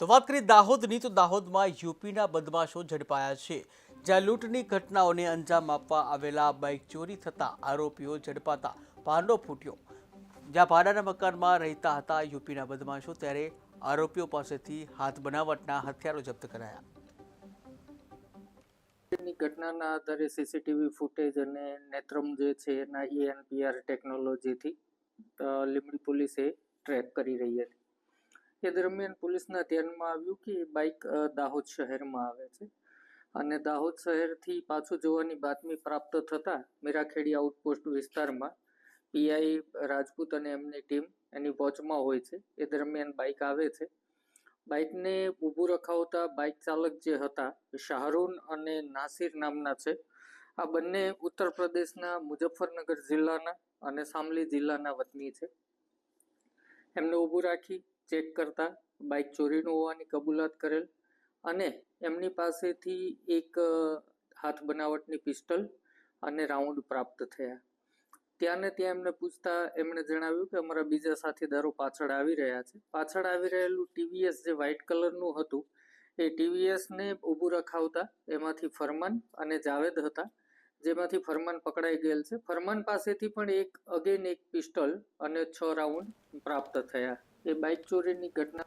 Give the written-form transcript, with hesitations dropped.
તો વાત કરીએ દાહોદની તો દાહોદમાં યુપીના બદમાશો ઝડપાયા છે, જ્યાં લૂંટની ઘટનાઓને અંજામ આપવા આવેલા બાઇક ચોરી થતા આરોપીઓ ઝડપાતા ભાંડો ફૂટ્યો. જ્યાં ભાડાના મકાનમાં રહેતા હતા યુપીના બદમાશો, ત્યારે આરોપીઓ પાસેથી હાથ બનાવટના હથિયારો જપ્ત કરાયા. ની ઘટનાના આધારે સીસીટીવી ફૂટેજ અને નેત્રમ જે છે એના ENPR ટેકનોલોજીથી લીંબડી પોલીસે ટ્રેક કરી રહી હતી. એ દરમિયાન પોલીસના ધ્યાનમાં આવ્યું કે બાઇક દાહોદ શહેરમાં આવે છે અને દાહોદ શહેરથી પાછું જોવાની બાતમી પ્રાપ્ત થતા મીરાખેડી આઉટપોસ્ટ વિસ્તારમાં પીઆઈ રાજપૂત અને એમની ટીમ એની વોચમાં હોય છે. એ દરમિયાન બાઇક આવે છે. બાઇકને ઊભું રખાવતા બાઇક ચાલક જે હતા શાહરૂન અને નાસિર નામના છે. આ બંને ઉત્તર પ્રદેશના મુઝફ્ફરનગર જિલ્લાના અને શામલી જિલ્લાના વતની છે. એમને ઊભું રાખી ચેક કરતા બાઇક ચોરીનું હોવાની કબૂલાત કરેલ અને એમની પાસેથી એક હાથ બનાવટની પિસ્ટલ અને રાઉન્ડ પ્રાપ્ત થયા. ત્યાં ને ત્યાં એમને પૂછતા એમણે જણાવ્યું કે અમારા બીજા સાથીદારો પાછળ આવી રહ્યા છે. પાછળ આવી રહેલું ટીવીએસ જે વ્હાઇટ કલરનું હતું એ ટીવીએસને ઊભું રખાવતા એમાંથી ફરમાન અને જાવેદ હતા, જેમાંથી ફરમાન પકડાઈ ગયેલ છે. ફરમાન પાસેથી પણ એક પિસ્ટલ અને 6 રાઉન્ડ પ્રાપ્ત થયા. એ બાઇક ચોરીની ઘટના